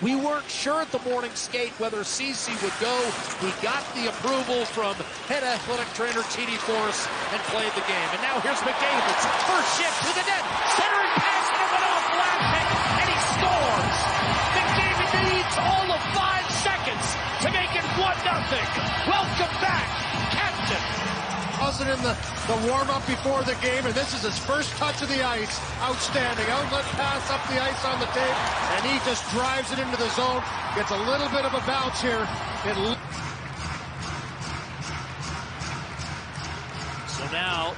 We weren't sure at the morning skate whether Sisi would go. He got the approval from head athletic trainer T.D. Forrest and played the game. And now here's McDavid's first shift to the net. Centering pass and it went off last pick, and he scores. McDavid needs all of 5 seconds to make it 1-0. Welcome back, Captain. Wasn't in the warm-up before the game, and this is his first touch of the ice. Outstanding. Outlet pass up the ice on the tape, and he just drives it into the zone. Gets a little bit of a bounce here. So now,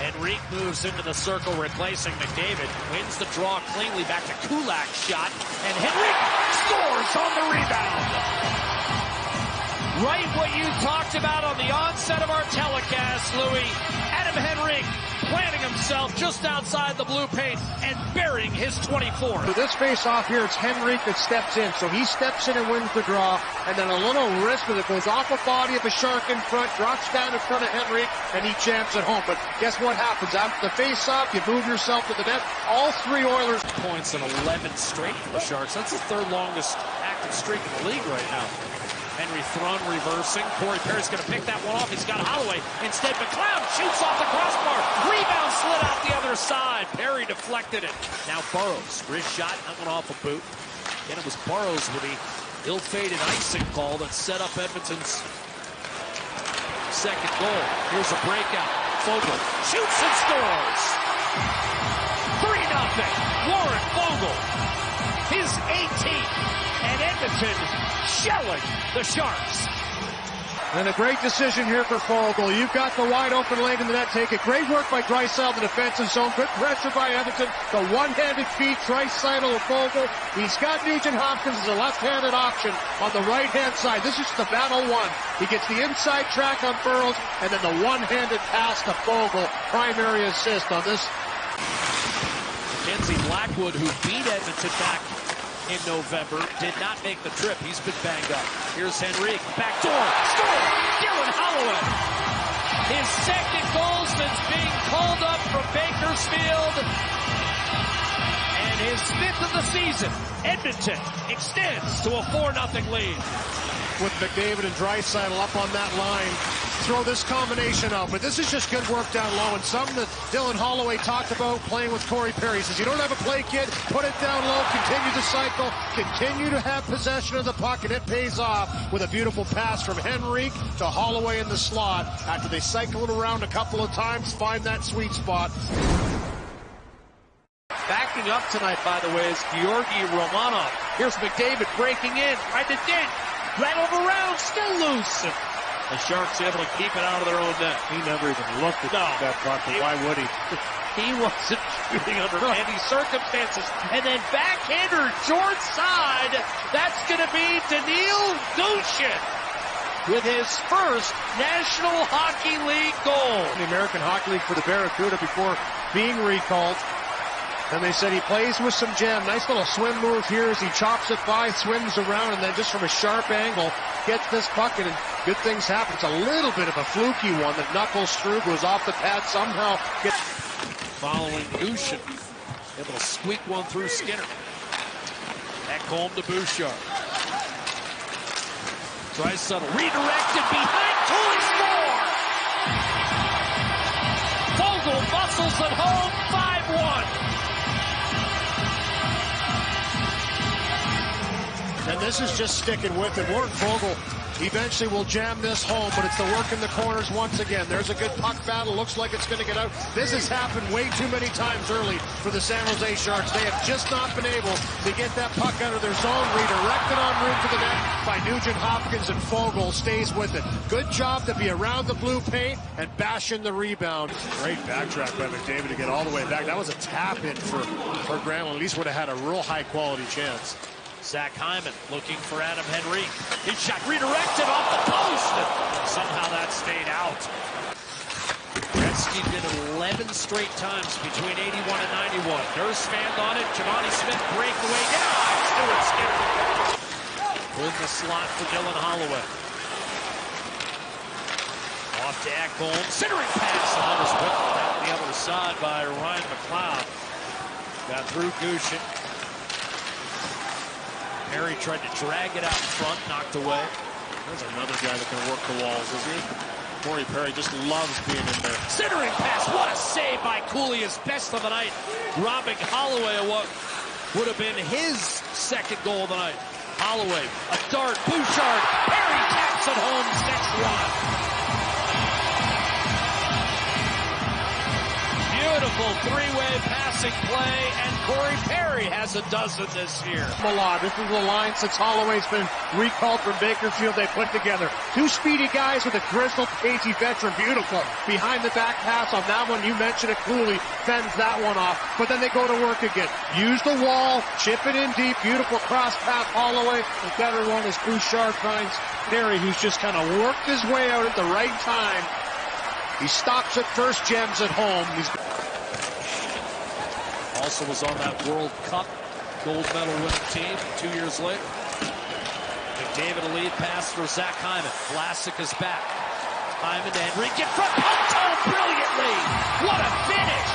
Henrik moves into the circle, replacing McDavid. Wins the draw cleanly back to Kulak's shot, and Henrik scores on the rebound. Right what you talked about on the onset of our telecast, Louis. Adam Henrik planting himself just outside the blue paint and burying his 24. For this face-off here, it's Henrik that steps in. So he steps in and wins the draw. And then a little wrist that goes off the body of a Shark in front, drops down in front of Henrik, and he jams it home. But guess what happens? After the face-off, you move yourself to the net. All 3 Oilers. Points in 11 straight for the Sharks. That's the 3rd longest active streak in the league right now. Henry Thrun reversing. Kori Perry's going to pick that one off. He's got Holloway. Instead, McLeod shoots off the crossbar. Rebound slid out the other side. Perry deflected it. Now Burrows. Wrist shot. That one off a boot. And it was Burrows with the ill-fated icing call that set up Edmonton's second goal. Here's a breakout. Fogel shoots and scores. 3-0. Warren Fogel. His 18th. And Edmonton shelling the Sharks. And a great decision here for Fogel. You've got the wide open lane in the net. Take it. Great work by Draisaitl, the defensive zone. Good pressure by Edmonton. The one-handed feet, Draisaitl to Fogel. He's got Nugent-Hopkins as a left-handed option on the right-hand side. This is the battle one. He gets the inside track on Burrows, and then the one-handed pass to Fogel. Primary assist on this. Mackenzie Blackwood, who beat Edmonton back in November, did not make the trip. He's been banged up. Here's Henrik. Backdoor. Score! Dylan Holloway. His second goal since being called up from Bakersfield. And his 5th of the season. Edmonton extends to a 4-0 lead. With McDavid and Draisaitl up on that line, throw this combination out. But this is just good work down low, and something that Dylan Holloway talked about playing with Kori Perry. He says, you don't have a play, kid, put it down low, continue the cycle, continue to have possession of the puck, and it pays off with a beautiful pass from Henrik to Holloway in the slot. After they cycle it around a couple of times, find that sweet spot. Backing up tonight, by the way, is Georgii Romanov. Here's McDavid breaking in, right to dent. Rattled around, still loose. The Sharks able to keep it out of their own net. He never even looked at that puck, but why would he? He wasn't shooting under any circumstances. And then backhander, short side. That's going to be Danil Gущin with his first National Hockey League goal. The American Hockey League for the Barracuda before being recalled. And they said he plays with some jam. Nice little swim move here as he chops it by, swims around, and then just from a sharp angle gets this puck, and good things happen. It's a little bit of a fluky one that knuckles through, goes off the pad somehow. Following Gushin, able to squeak one through Skinner. Back home to Bouchard. Draisaitl redirected behind Cooley, score! Fogel muscles it home, 5-1. And this is just sticking with it. Warren Fogel eventually will jam this home, but it's the work in the corners once again. There's a good puck battle. Looks like it's going to get out. This has happened way too many times early for the San Jose Sharks. They have just not been able to get that puck out of their zone. Redirected en route to the net by Nugent-Hopkins, and Fogel stays with it. Good job to be around the blue paint and bashing the rebound. Great backtrack by McDavid to get all the way back. That was a tap-in for Granlund. At least would have had a real high-quality chance. Zach Hyman looking for Adam Henrik. His shot redirected off the post. Somehow that stayed out. Gretzky did it 11 straight times between 81 and 91. Nurse fanned on it. Giovanni Smith breakaway down. Stuart Skinner. In the slot for Dylan Holloway. Off to Ekholm. Centering pass. And that was whipped down the other side by Ryan McLeod. Got through Gushin. Perry tried to drag it out front, knocked away. There's another guy that can work the walls, isn't he? Kori Perry just loves being in there. Centering pass, what a save by Kuli, his best of the night. Robbing Holloway what would have been his second goal of the night. Holloway, a dart, Bouchard, Perry taps it home, 6-1. Beautiful three-way passing play, and Kori Perry has a dozen this year. This is the line since Holloway's been recalled from Bakersfield. They put together two speedy guys with a grizzled, cagey veteran. Beautiful behind the back pass on that one. You mentioned it. Cooley fends that one off, but then they go to work again. Use the wall, chip it in deep. Beautiful cross pass. Holloway. The better one is Bouchard finds Perry, who's just kind of worked his way out at the right time. He stops at first, gems at home. Also was on that World Cup gold medal winning team 2 years later. McDavid a lead pass for Zack Hymon. Vlasic is back. Hymon to Henrika in front. Pumped home brilliantly. What a finish.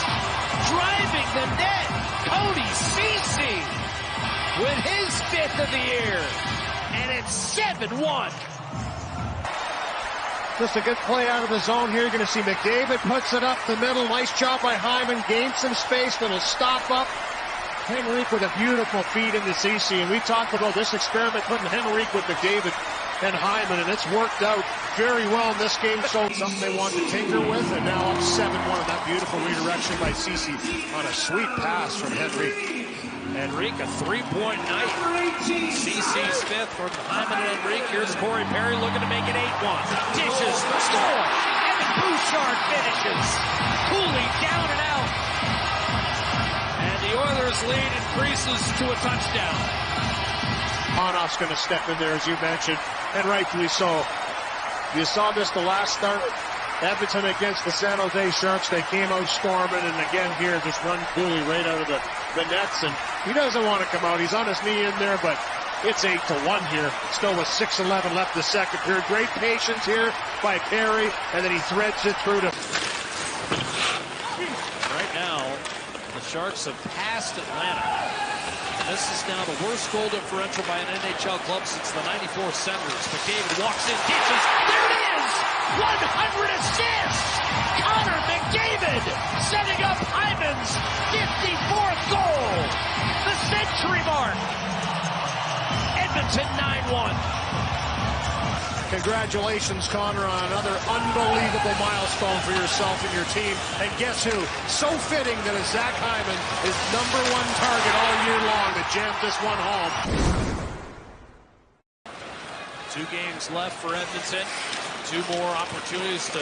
Driving the net. Coди Sisi with his fifth of the year. And it's 7-1. Just a good play out of the zone here. You're going to see McDavid puts it up the middle. Nice job by Hymon. Gains some space, but it'll stop up. Henrik with a beautiful feed into Sisi. And we talked about this experiment putting Henrik with McDavid and Hymon, and it's worked out very well in this game. So something they wanted to tinker with, and now up 7-1. That beautiful redirection by Sisi on a sweet pass from Henrik. Henrik, a three-point night. Sisi's fifth from Hymon and Henrik. Here's Kori Perry looking to make it 8-1. Dishes, score, and Bouchard finishes. Cooley down and out. And the Oilers lead increases to a touchdown. Onoff's going to step in there, as you mentioned, and rightfully so. You saw this the last start. Edmonton against the San Jose Sharks. They came out storming, and again here, just run Cooley right out of the nets, and he doesn't want to come out. He's on his knee in there, but it's 8-1 here. Still with 6:11 left the second period. Great patience here by Perry, and then he threads it through to... Right now, the Sharks have passed Atlanta. This is now the worst goal differential by an NHL club since the '94 Senators. McDavid walks in, dishes. There it is! 100 assists! Connor McDavid setting up Hyman's 54th goal. The century mark. Edmonton 9-1. Congratulations, Connor, on another unbelievable milestone for yourself and your team. And guess who? So fitting that a Zack Hymon is #1 target all year long to jam this one home. 2 games left for Edmonton. 2 more opportunities to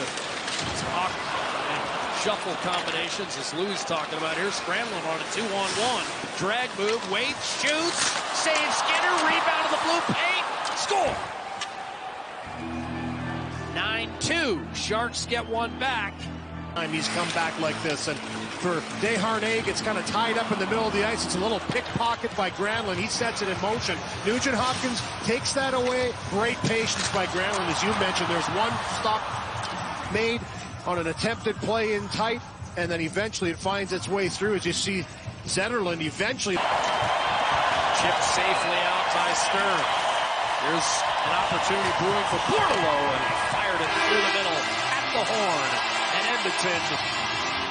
talk and shuffle combinations, as Louis talking about here. Scrambling on a 2-on-1. Drag move, waits, shoots, saves Skinner, rebound to the blue paint, score! 9-2. Sharks get one back. He's come back like this, and for Desharnais, it's kind of tied up in the middle of the ice. It's a little pickpocket by Granlund. He sets it in motion. Nugent-Hopkins takes that away. Great patience by Granlund, as you mentioned. There's one stop made on an attempted play in tight, and then eventually it finds its way through, as you see Zzetterlund eventually chipped safely out by Stern. Here's an opportunity brewing for Portillo, and he fired it through the middle at the horn. And Edmonton